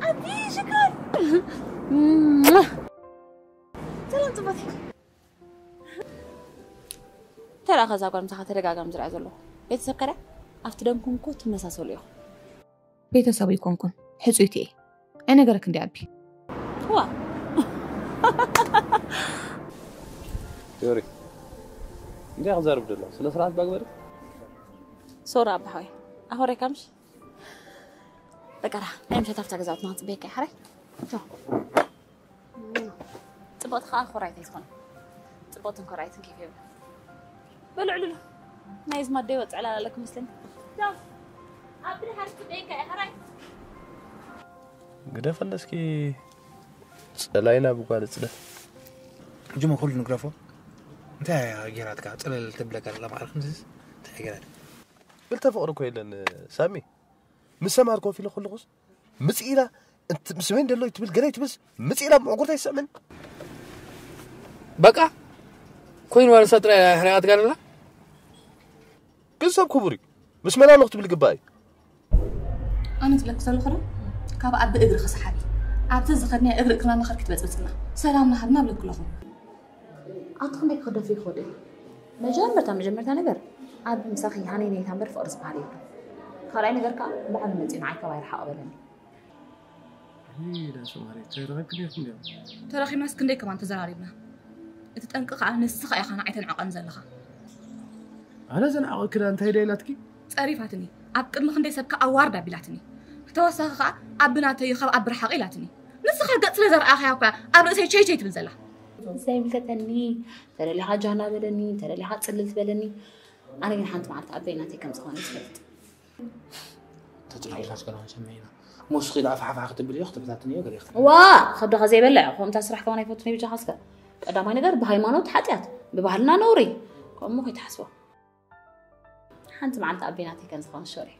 عدي شكرا. سلام طبتي. ترى خذ أقول مسحة ترجع مزرعة زلوا. بيتسب كره أفتدمكم كوت مساسوليو. بيتسابي كونكون حسيتي أنا جرك ندي أبي. هو. يوري. إني أخذ زرب دلوا. سلسلة بقبل. صورة بحوي. أهوري كمش. بقرا أنا مش هتفتح جزات ناط بيك يا حري شو تبغى تخاف خرايتي تكون تبغى تنكرايتي كيف يبغى بلعلو ما يزم الدي وطع على لك مسلم شو أبدي حرت بيك يا حري قد فلسكي سلاينا بقول سلا جمع كل نقرفه أنت يا جيرات قاعد تلا تبلغ الله ما أعرف نزيز أنت يا جيرات قلت فقرك ويلن سامي مسمار كوفي لخلقوس مسئلة أنت مسوين دلو يتبل قريت بس مسئلة معقولة يسمن بقى كوين وانا سطر هريات قال لا قصاب كبري بس ما لا تبل قباي أنا تبلك سلو خلا كاب عب إدر خصحابي عبت زخدني إدر كنا نخر كتبت بسنا سلام نحدنا بلك كلهم أدخل لك خد في خدي مجمرة نجر عب مسخي هاني نيتامر فرص بحالي خلاص نجر كا بعد ما تجي معك واير حق بلني لا سماري ترى كيف اليوم ترى خي ماسك نديك كمان تزراريبنا تتنقق على نسخ يا خنا عيتن عقن زلخا أنا زنعق كده أنت هيدا لاتكي تعرفاتني عب قدم خندي سبك أواردا بلاتني توسخ عبناتي يخب عبر حقيلاتني نسخ قد سلزر أخي أبا أبرز هي شيء تبزلا زي ملتني ترى لي حاجة أنا بلني ترى لي حاجة سلت بلني أنا جن حنت معك أبيناتي كم زخانة سلت تجري خلاص كلام سمينا موسيقى ضعف حفا كتب لي يخطب ذاتني يقدر يخطب وا خد غزي بلع قوم تسرح كمان يفوتني بيجي حاسك قدامي نجر بهايمانوت حتيات ببهلنا نوري قوم مو يتحسوا حنت معك أبيناتي كم زخانة شوري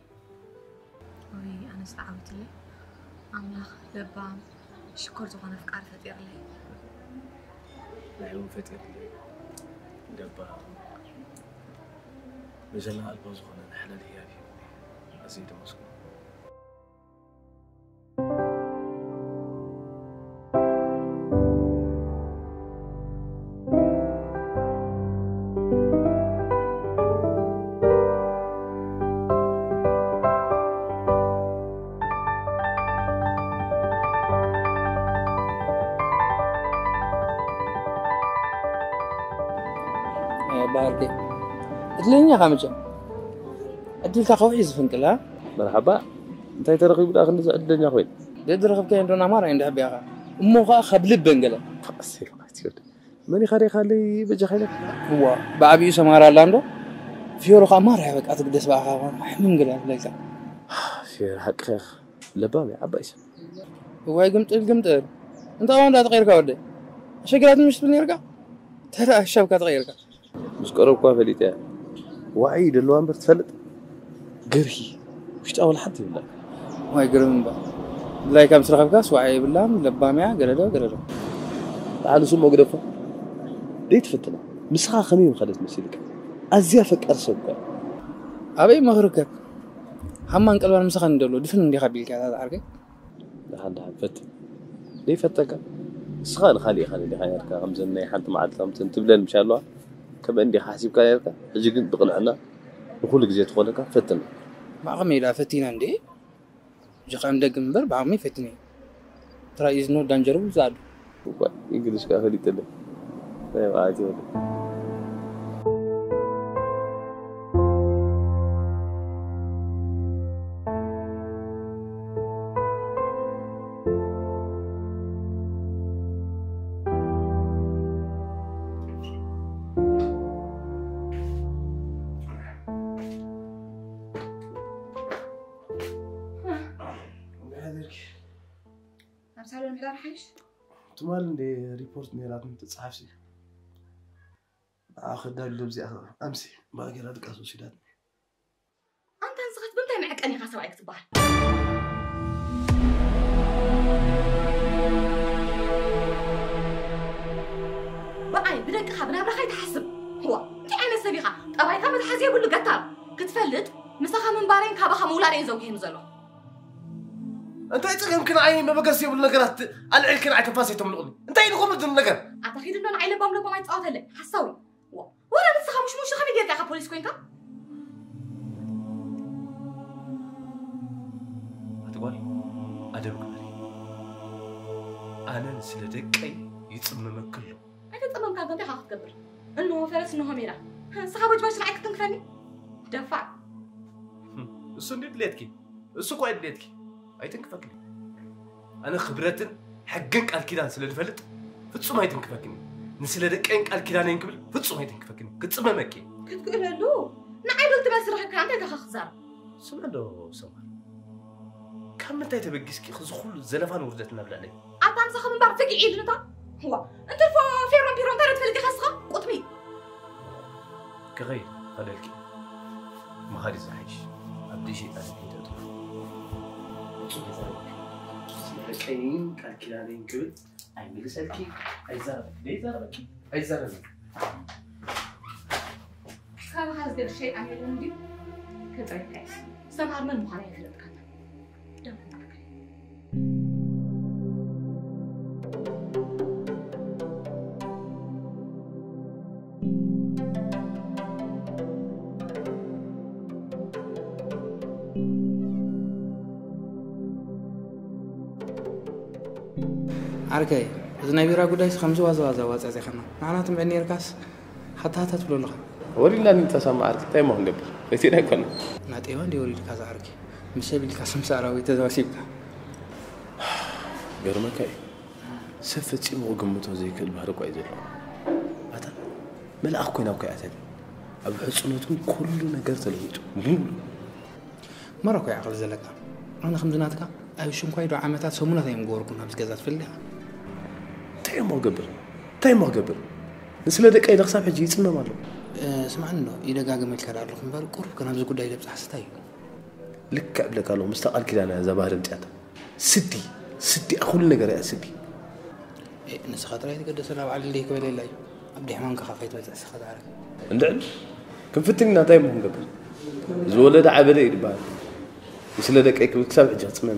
وي أنا استعبت لي أملاخ لبام شكر زخانة فكار فتير لي نعم فتير لي لبام بجلها البوزخانة نحلل هي في أزيد مسكو أركي أدلني خامجة أدلك خوي زفنكلا مرحبا أنت ترغب داخل نزع الدنيا خوين ديد رغب كاين دونا مار عند أبي أخا أمه خبلب بنقله أسير ماني خالي بجي خيلك هو بعبي سمارة لاندو فيورو خمار حبك أتقدس بقى حمم قلنا ليك في حق خيخ لبامي عبايس هو قمت أنت وين ده تغير كودي شكلات مش بنيرجع ترى الشبكة تغيرك مش قرب كوافليته وعيد اللوان بتفلت قرهي وش أول حد يقول واي قرم بقى لا كم سرقة كاس وعي بالله لبامي قردو تعالوا سمو قرفة ليه تفتنا مسخا خميم خلت مسيلك أزيافك أرسوك أبي مغرقك هم قالوا مسخا ندلو دفن دي خبيلك هذا عارك ده فت ليه فتك سخان خالي دي خيرك خمسة حتى ما عاد خمسة تبلن مش الله كم عندي حاسب كايرك أجيك بقنعنا وكل جزيت خلك فتنا بعمي لا فتين عندي جاك عندك منبر بعمي فتني ترى is no danger وزاد إنجليش كافلي تله أيوة عادي ولا أمثال المحضر حيش تمال دي ريبورت نيرات متصحف سي آخر دار لبزي أمسي باقي رادك أسو سيدات أنت انسخت بنتي معك أني خاصة رأيك تبال بقاي بدك خبنا برخي تحسب هو كي أنا سبيخة طبعا كم تحسي يقول له قطر كتفلت مسخة من بارين كابخة مولارين زوجين زلو أنت أيتك يمكن عيني ما بقى سيب النجارات العيل كنا عتفاسيتهم الأولي أنت أين قمت النجار أعتقد إنه العيلة بام ما يتقاطع له حسوي ولا مسخة مش خبي يرجع بوليس كوينكا أتقول أدم كمالي أنا نسلدك أي يتصمم كله أنت تصمم كان أنت خاف تقبل إنه فارس إنه هميرة صحابك باش رعيك تنكفني دفع السندي دليتكي السوق وايد دليتكي أي تنكفكني أنا خبرة حقك الكيدان سلدفلت فتصوم هاي تنكفكني نسلدك أنك الكيدان ينكبل فتصوم هاي تنكفكني كتصمم مكي كتقول له نعيدو تبصر حق أنت كخزار سمع له سمع كم أنت تبقيسكي خذ زلفان وردتنا بلا عليه أنت مسخ من بعد تجي عيد نتا هو أنت فيرون بيرون ترى تفلقي خسخة قطبي كغير خليلكي ما هذه صحيح أبدي شيء أنا كنت أقول سلكين كالكلانين كبد أي ملسلكي أي زربك ليه زربكي أي زربك كان هذا الشيء عن يلندي كتريت سمع من مخالفة الكلام دم عاركي إذا نبي راجل دايس خمسة وازا زي خنا معناته بعني ركاس حتى تقول له وري لا أنت سامع عارك تاي ما هنقبل كثير هيكون ناتيوان دي وري كذا عاركي مش هبي الكاسم سعراوي تزوسيبك قرمكاي سفت شيء وقمته زي كل بحر قايد له هذا ملأ كوينا وكايات أبو حسنتهم كل نجار تلويته مرة كوي عقل زلك أنا خمسناتك أيشون كويدو عامتات سمونا ثيم جوركم هبز جزات في اللي تاي ما قبل نسلا دك أي لقصاب حجي يسمى ماله سمعنا إنه إذا جا جمل كلام لكم بار قرب كان هبز كل دايلة بحستاي لك قبل قالوا مستقل كده أنا زباهر انتعتا ستي أخول نجار يا ستي نسخات رايت قد سلام على اللي كبر اللي أبدي حمانك خفيت وتأسخ عارف عندنا كم فتنا تاي ما قبل زولد عبلي البال يسلا دك أي لقصاب حجي تسمى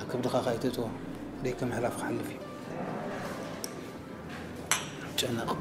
أكبر دقائق يتوه ليه كم حلاف حل فيه جنق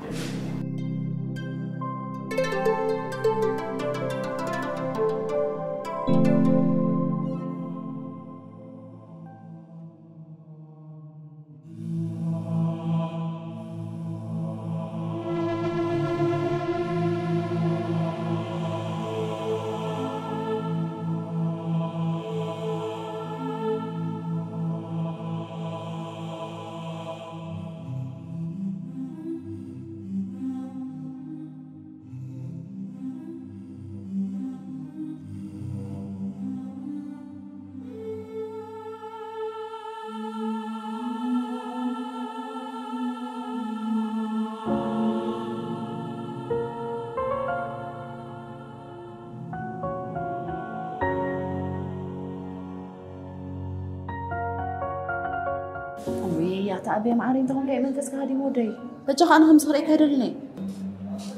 يا تأبي معاري أنت هم جاي من فسك هذه مودي بجاه أنا هم صغير كهدلني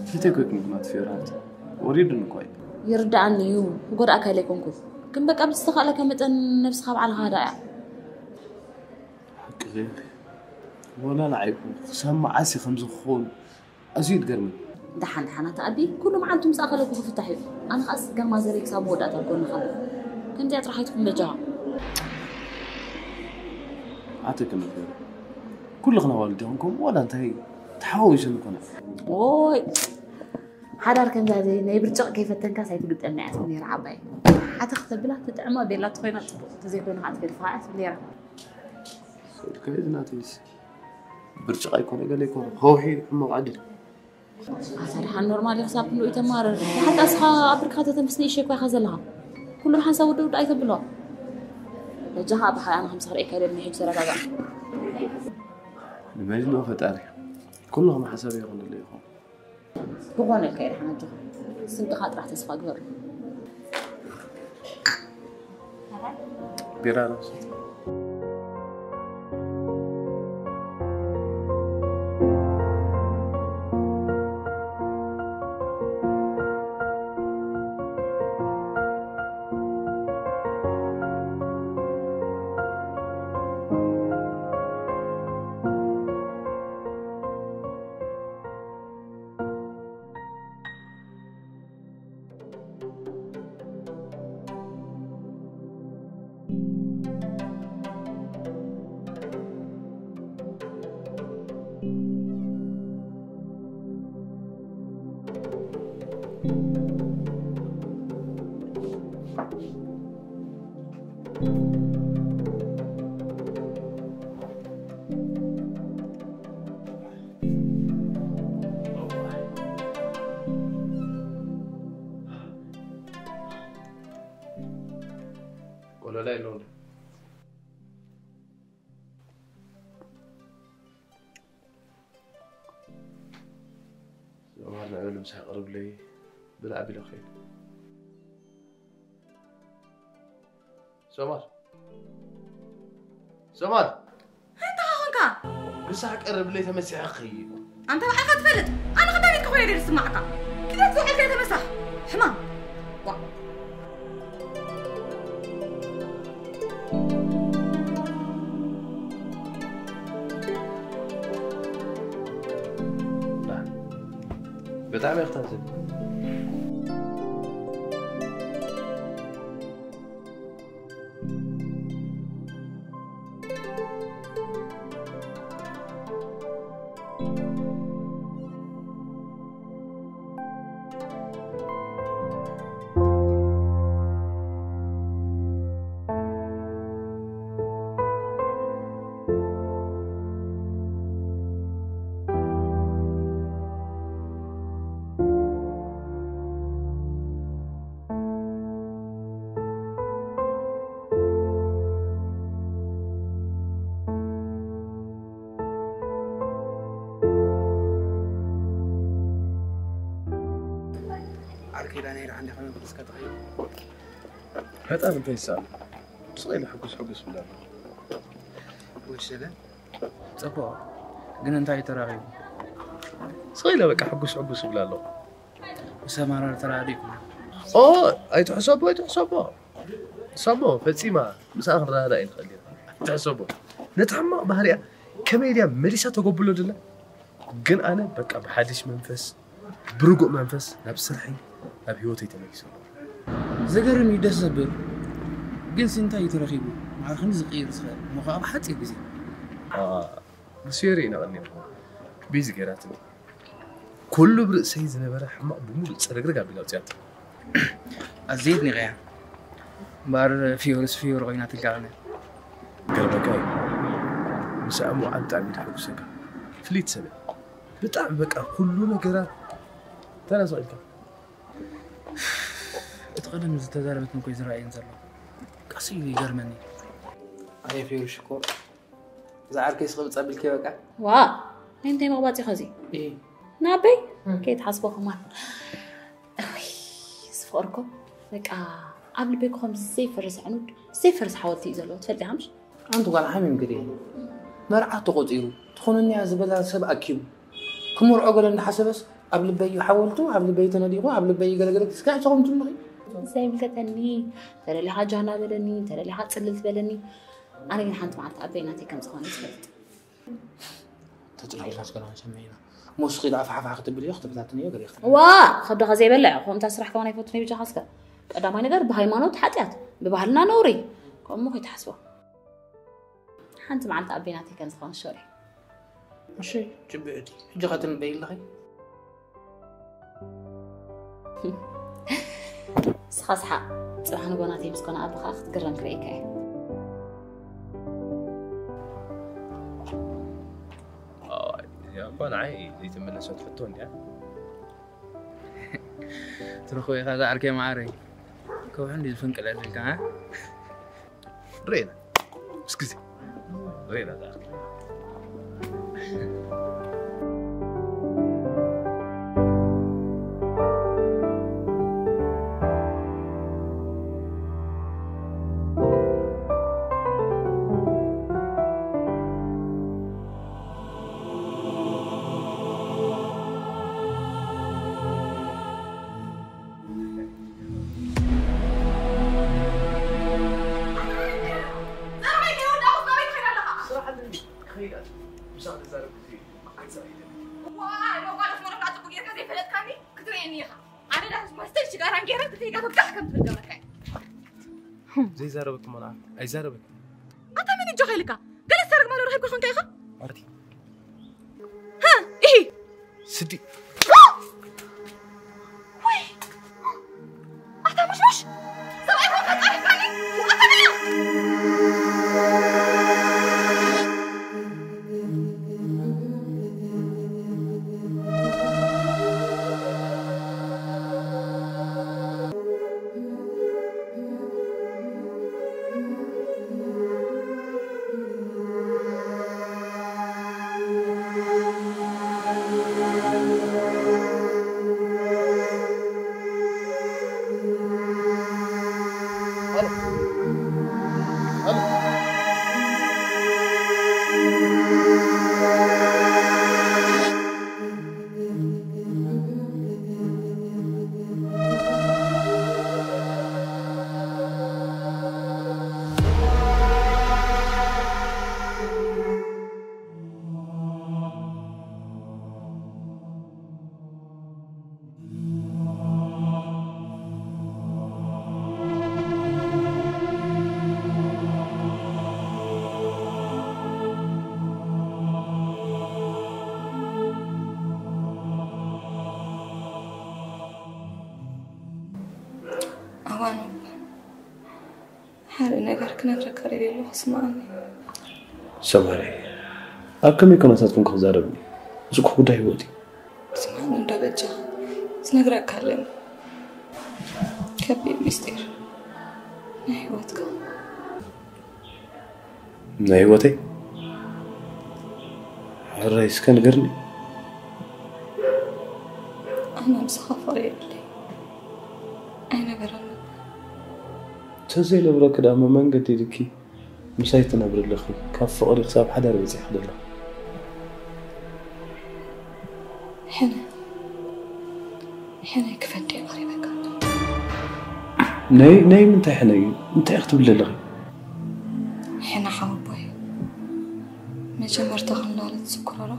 فتكوك ما تفيرات وريد إنه يرد عني يو وقر أكلكم كوف كم بقى بتستخدم كم متن نفس خاب على هذا حق غير ولا لعيب سمع عسي 5 خول أزيد قرمي دحن تأبي كله ما أنتم سأخلكم في التحيف أنا خاص قام زريك سامود أتركون خلف كنت أطرحيتكم بجاه عاتك المثير كل غنا والدينكم ولا انتهي تحاوش انكم اوي حدار كان زادي نيبرجق كيف تنكاس هي تقد امنعت من يرعباي حتختب لها تدعمها بيلا تخينا تزيكون عاد في الفاعل اللي كيف ناتيس برجق يكون قال لكم خوحي ما عدل صراحه نورمال حساب انه يتمارر حتى اصحاب بركاته تمسني شيء كوي خزلها كله حنسود ود اي تبلو جها بحي انا 5 رأي كلام نحب سرقا المجنون فتاري كلهم حسب يقول اللي يخون بغون الكير حنا جها سنت خاطر راح تصفى قبر بيرانا ولا لا لون زمان علم سيقرب لي بلعب له خير سمر انت هونكا بس قرب لي تمسح اخي انت ما اخذت فلت انا خدامي كوي دير سمعك كده تزعل كده تمسح حمام بتعمل اختنزل كده أنا عندي خمسة بس كتغير. هذا أنت يسأل. صغير حقوس بالله. وش هذا؟ صبوا. قلنا أنت ترى غيب. صغير بقى حقوس بالله. وسامر ترى عليكم. أي تحسبوا. سامو فتسيما بس آخر هذا إيه خلينا. تحسبوا. نتعمق بهريا كميديا مليشة تقبله دلنا. قن أنا بقى بحدش منفس. برجع منفس نفس الحين. أبيوتي تميز. زجرني دسبر. قل سنتاي ترخيبه. مع خمس غير صغير. مقابل حتى بيزي. بس يرينا غني. بيزي كراتني. كله برأسي زنبرة حما بمول سرقة قبل الأوتيات. أزيدني غير. بار فيور غينات القرنة. قلبكاي. مسامو عن تعميد حقوسك. فليت سبب. بتعب بقى كله نقرأ. ترى سؤالك. اتقدم زتزاربت من كويس رأي نزله. قصيدي جرمني. أيه فيور شكور. زعل كيس قبل تصابل كي بقى. واه. أنت ما باتي خزي. إيه. نابي. كي تحسبوا خمان. صفركم. لك قبل بيكم زي فرس عنود. زي فرس حاولتي إزالو تفدي همش. أنتو قال حامي مقري. مرعى تقطيرو تخونني عزبلا سب أكيم كمر عقل حسبس قبل بي حاولتو قبل بي تناديقو قبل بي قلقلك سكاع تقوم تمغي زي ملكتني ترى لي حاجة أنا بلني ترى لي حاجة تسللت بلني أنا كن حنت معك أبيناتي كم زخانة سفلت تطلعي لاش كلام سمينا موسخي ضعف عفا كتب لي يخطب ذاتني يقدر يخطب وا خبر غزي بلع قوم تسرح كمان يفوتني بيجي حاسك قدامي نجار بهايمانوت حتيات ببهلنا نوري قوم مو يتحسوا حنت معك أبيناتي كم زخانة شوري ماشي جبعتي جغت مبين لغي سخاس حق صباح نقوناتي بس كنا أبغى أخذ قرن كريكاي يا بان عاي اللي تملسوا تفتون يا تروحوا يا هذا أركي معاري كو عندي الفنك الأدريك ها رينا اسكزي رينا ده زي زاربك منع أي زاربك أنت من الجهلكة قال السرق ما له رهيب كل خنكيخة أرتي ها إيه سدي وي أنت مش سوي فوق أنت كاني وأنت هذا نجار كنا نذكر لي له اسمعني سماري أكمل كناساتكم خزاربني زكوا ده هودي اسمعني ده بجا سنقرأ كلام كبير مستير نهيوتك نهيوتي الرئيس كان غيرني أنا مسخافة يبلي أين غيرنا تزيل برك ده من قد يدكي مسيتنا برلخي كف قري حساب حدا ربيتي حدا الله حنا كفدي قريبك ناي من تحني انت اختب للغي حنا حبوي ما جمرت خلالة سكرة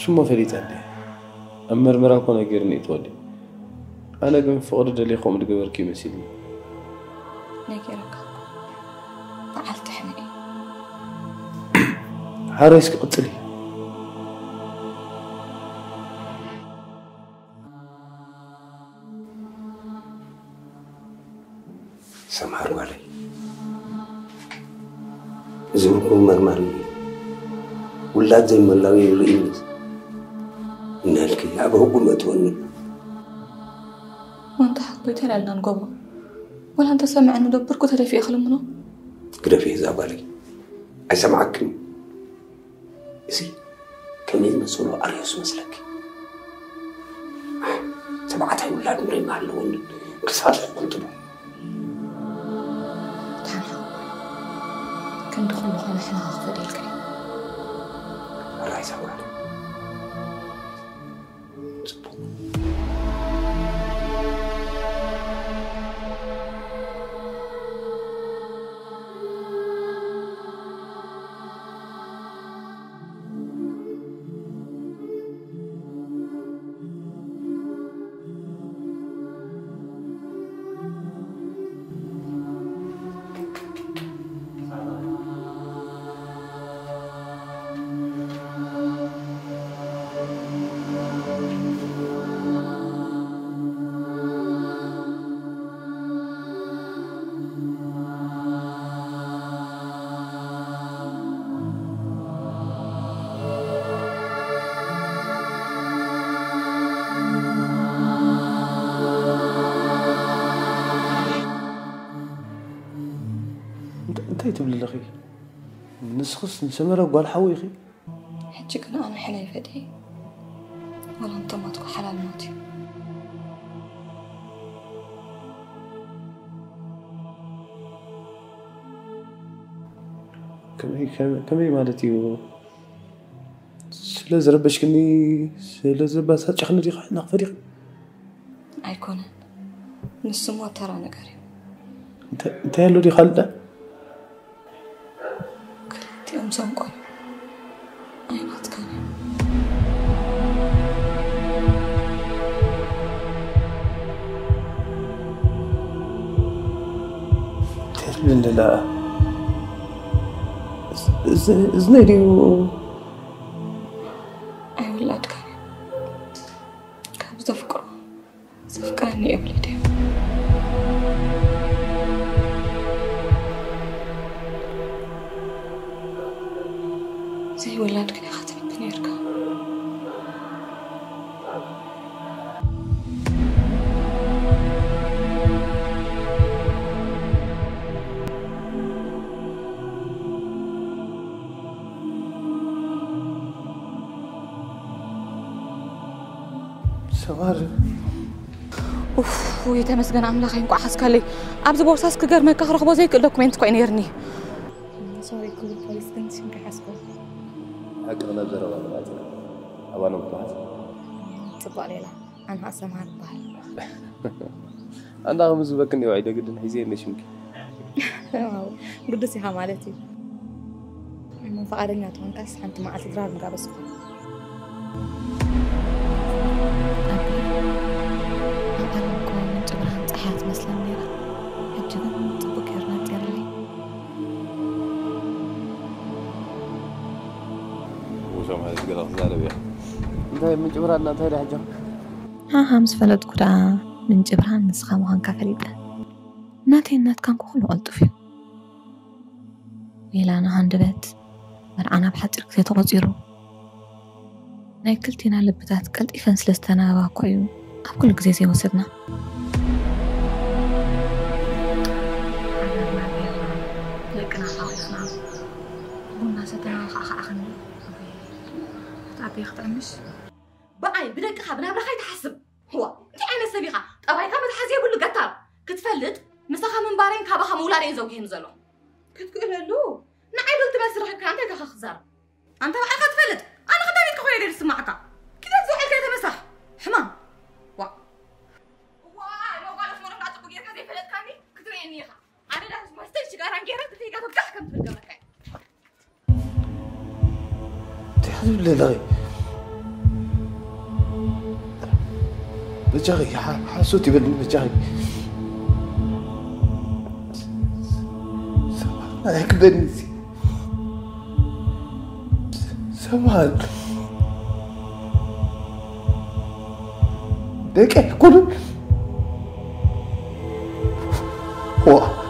شو ما فريت عندي أمر مراكون أجرني تولي أنا قم فقر دلي خوم دقبر كي مسيلي نيكيرك تعال تحمي حارسك قتلي سمحوا علي زمكم مرمري ولاد زي ملاوي يرئيس نالك يا أبو قمت ونن وانت حطيت لنا نقبره ولا انت سامع انه دبركو تلفي اخلو منه كده فيه زابالي أسمعكني إسي كم يمسولو أريوس مسلك سمعتها ولاد مري معلون كسالة قلتلو كان دخل لخونا احنا هاخذ الكريم الله يسامحك انتي تبلي لخي نسخص نسمره قال حوي خي حجي كنا انا حلاي فدي ولا انت ما تكون حلال موتي كمي مالتي سلاز ربش كني سلاز بس هاتش خلنا دي نغفري ايكون نسمو ترى نقري انت يالو دي خالده كلتي امسون قول اينات كان تربين لا زنيري اي ولاد كان كابز زفكرني ابليدي زي ولاد كان خاتم الدنيا يركا سوار اوف ويتمسجن املاخ ينقع حسكلي ابز بورساس كغير ما كخرخبو زي دوكمنت كوين يرني سوري كل بوليس كنت شنك حسكو حقنا زروا بلاتنا أبانا بطاعت صبا ليلا أنا أسمع البحر أنا غمز بكني وعيدا قد حزين نشمك قدسي حمالتي من فقرنا تونكاس حنت مع تدرار مقابس حياة مسلم نيرا حجنا طبق يرنا تيرلي وشو ما هذا قلق زارب يا انت من جبران انت هاي حاجه ها همس فلت كدا من جبران نسخه مهان كفريده ناتي نات كان كله قلطفي ويلانا هندبت مرعنا بحجر كثير تغزيرو ناي كلتينا لبتات قلت إفن سلستنا باقويو أب كل قزيزي وسدنا لكن أخاوفنا قلنا ستنا أخني تعبي خطأمش بقاي بدك خابنا بلا خاي تحسب هو انت عين السبيخة طبعا كابت حزيه بلو قطر كتفلت مسخة من بارين كابها مولارين زوجين زلو كتقول له نعيدو تبس روحك انت كخزر انت بقى كتفلت انا خدامي كخويا دير سمعك كده زوحل كده تمسح حمام وا لو قالت مرة لا تبقي كذا فلت كاني كتريني خا انا لا ما استيش غير غيرت في قاعد تحكم في الجمكه تحسب لي لغي بجاغي حاسوتي بالبجاغي سمان عليك بنيسي سمان ديك يقولون هو